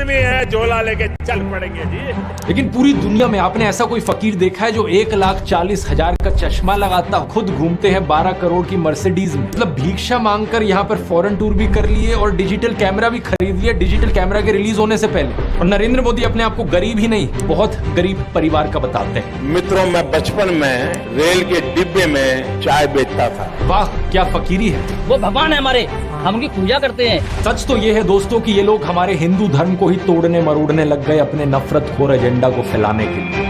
आदमी है, झोला लेके चल पड़ेंगे जी। लेकिन पूरी दुनिया में आपने ऐसा कोई फकीर देखा है जो 1,40,000 का चश्मा लगाता खुद घूमते हैं 12 करोड़ की मर्सिडीज में? मतलब भिक्षा मांगकर यहाँ पर फॉरेन टूर भी कर लिए और डिजिटल कैमरा भी खरीद लिया डिजिटल कैमरा के रिलीज होने से पहले। और नरेंद्र मोदी अपने आप को गरीब ही नहीं, बहुत गरीब परिवार का बताते हैं। मित्रों, मैं बचपन में रेल के डिब्बे में चाय बेचता था। वाह, क्या फकीरी है। वो भगवान है हमारे, हम उनकी पूजा करते हैं। सच तो ये है दोस्तों कि ये लोग हमारे हिंदू धर्म को ही तोड़ने मरोड़ने लग गए अपने नफरतखोर एजेंडा को फैलाने के लिए।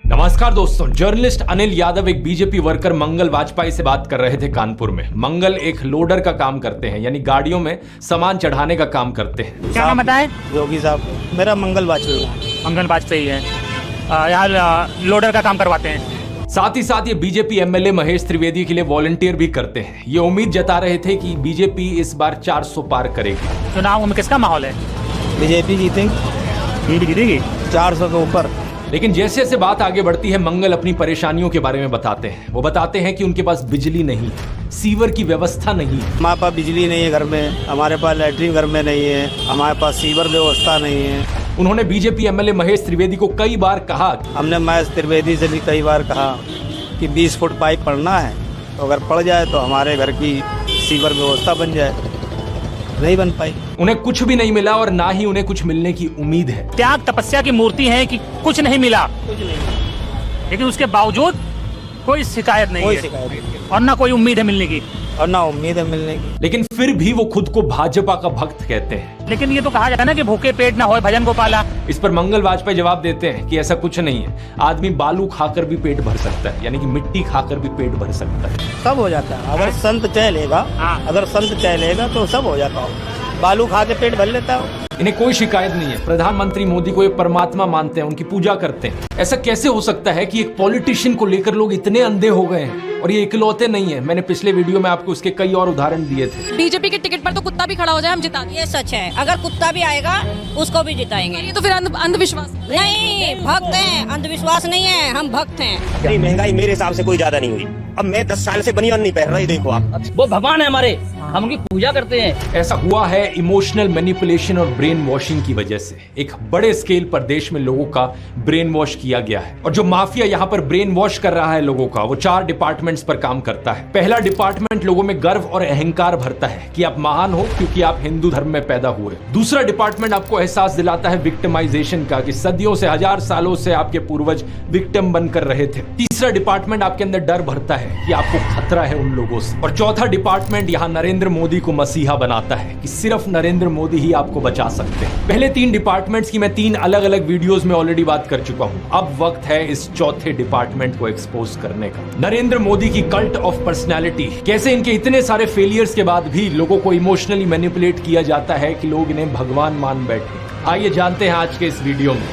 नमस्कार दोस्तों, जर्नलिस्ट अनिल यादव एक बीजेपी वर्कर मंगल वाजपेयी से बात कर रहे थे कानपुर में। मंगल एक लोडर का काम करते हैं, यानी गाड़ियों में सामान चढ़ाने का काम करते हैं। क्या नाम बताए? योगी साहब, मेरा मंगल वाजपेयी। मंगल वाजपेयी है, यहाँ लोडर का काम करवाते हैं। साथ ही साथ ये बीजेपी एमएलए महेश त्रिवेदी के लिए वॉलंटियर भी करते हैं। ये उम्मीद जता रहे थे कि बीजेपी इस बार 400 पार करेगी। चुनाव में किसका माहौल है? बीजेपी जीतेंगी, बीजेपी जीतेगी 400 के ऊपर। लेकिन जैसे जैसे बात आगे बढ़ती है, मंगल अपनी परेशानियों के बारे में बताते हैं। वो बताते हैं कि उनके पास बिजली नहीं है, सीवर की व्यवस्था नहीं है। हमारे पास बिजली नहीं है घर में, हमारे पास लैट्रिन घर में नहीं है, हमारे पास सीवर व्यवस्था नहीं है। उन्होंने बीजेपी एमएलए महेश त्रिवेदी को कई बार कहा, हमने महेश त्रिवेदी से भी कई बार कहा कि 20 फुट पाइप पड़ना है, तो अगर पड़ जाए तो हमारे घर की सीवर व्यवस्था बन जाए। नहीं बन पाई। उन्हें कुछ भी नहीं मिला और ना ही उन्हें कुछ मिलने की उम्मीद है। त्याग तपस्या की मूर्ति है कि कुछ नहीं मिला, लेकिन उसके बावजूद कोई शिकायत नहीं है और ना कोई उम्मीद है मिलने की, और ना उम्मीद है मिलने की। लेकिन फिर भी वो खुद को भाजपा का भक्त कहते हैं। लेकिन ये तो कहा जाता है ना कि भूखे पेट ना होए भजन गोपाला। इस पर मंगल वाजपेयी जवाब देते हैं कि ऐसा कुछ नहीं है, आदमी बालू खाकर भी पेट भर सकता है, यानी कि मिट्टी खाकर भी पेट भर सकता है। सब हो जाता है अगर संत चाह लेगा। अगर संत चाह लेगा तो सब हो जाता है। बालू खा के पेट भर लेता है। इन्हें कोई शिकायत नहीं है। प्रधानमंत्री मोदी को ये परमात्मा मानते हैं, उनकी पूजा करते हैं। ऐसा कैसे हो सकता है कि एक पॉलिटिशियन को लेकर लोग इतने अंधे हो गए हैं? और ये इकलौते नहीं है, मैंने पिछले वीडियो में आपको उसके कई और उदाहरण दिए थे। बीजेपी के टिकट पर तो कुत्ता भी खड़ा हो जाए हम जिता देंगे। ये सच है, अगर कुत्ता भी आएगा उसको भी जिताएंगे। ये तो फिर अंधविश्वास नहीं, भक्त हैं, अंधविश्वास नहीं है, हम भक्त हैं। महंगाई मेरे हिसाब से कोई ज्यादा नहीं हुई। अब मैं 10 साल से बनियान नहीं पहन रहा, देखो आप। वो भगवान है हमारे, हम उनकी पूजा करते हैं। ऐसा हुआ है इमोशनल मैनिपुलेशन और ब्रेन वॉशिंग की वजह से। एक बड़े स्केल पर देश में लोगों का ब्रेन वॉश किया गया है। और जो माफिया यहाँ पर ब्रेन वॉश कर रहा है लोगों का, वो 4 डिपार्टमेंट्स पर काम करता है। पहला डिपार्टमेंट लोगों में गर्व और अहंकार भरता है कि आप महान हो क्योंकि आप हिंदू धर्म में पैदा हुए। दूसरा डिपार्टमेंट आपको एहसास दिलाता है विक्टिमाइजेशन का, कि सदियों से, 1000 सालों से आपके पूर्वज विक्टिम बनकर रहे थे। तीसरा डिपार्टमेंट आपके अंदर डर भरता है कि आपको खतरा है उन लोगों से। और चौथा डिपार्टमेंट यहाँ नरेंद्र मोदी को मसीहा बनाता है कि सिर्फ नरेंद्र मोदी ही आपको बचा सकते हैं। पहले 3 डिपार्टमेंट्स की मैं 3 अलग अलग वीडियोस में ऑलरेडी बात कर चुका हूं। अब वक्त है इस चौथे डिपार्टमेंट को एक्सपोज करने का। नरेंद्र मोदी की कल्ट ऑफ पर्सनैलिटी, कैसे इनके इतने सारे फेलियर्स के बाद भी लोगों को इमोशनली मैनिपुलेट किया जाता है कि लोग इन्हें भगवान मान बैठे। आइए जानते हैं आज के इस वीडियो में।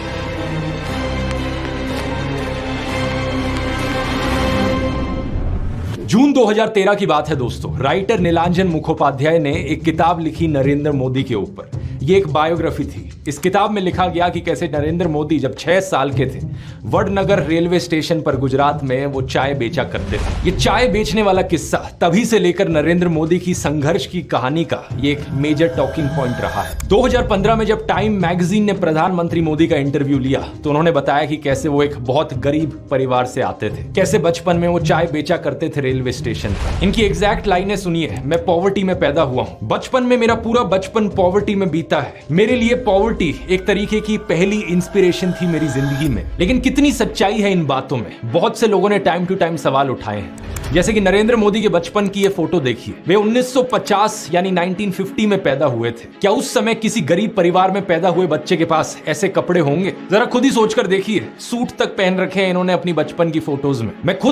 जून 2013 की बात है दोस्तों। राइटर नीलांजन मुखोपाध्याय ने एक किताब लिखी नरेंद्र मोदी के ऊपर। ये एक बायोग्राफी थी। इस किताब में लिखा गया कि कैसे नरेंद्र मोदी जब 6 साल के थे, वडनगर रेलवे स्टेशन पर गुजरात में वो चाय बेचा करते थे। ये चाय बेचने वाला किस्सा तभी से लेकर नरेंद्र मोदी की संघर्ष की कहानी का ये एक मेजर टॉकिंग पॉइंट रहा है। 2015 में जब टाइम मैगजीन ने प्रधानमंत्री मोदी का इंटरव्यू लिया तो उन्होंने बताया कि कैसे वो एक बहुत गरीब परिवार से आते थे, कैसे बचपन में वो चाय बेचा करते थे रेलवे स्टेशन पर। इनकी एग्जैक्ट लाइनें सुनिए। मैं पॉवर्टी में पैदा हुआ हूँ, बचपन में मेरा पूरा बचपन पॉवर्टी में बीता है। मेरे लिए पॉवर्टी एक तरीके की पहली इंस्पिरेशन थी मेरी जिंदगी में। लेकिन कितनी सच्चाई है इन बातों में? बहुत से लोगों ने टाइम टू टाइम सवाल उठाए हैं। जैसे कि नरेंद्र मोदी के बचपन की ये फोटो देखिए। वे 1950 यानी 1950 में पैदा हुए थे। क्या उस समय किसी गरीब परिवार में पैदा हुए बच्चे के पास ऐसे कपड़े होंगे? जरा खुद ही सोचकर देखिए। सूट तक पहन रखे हैं इन्होंने अपनी बचपन की फोटोज में। मैं खुद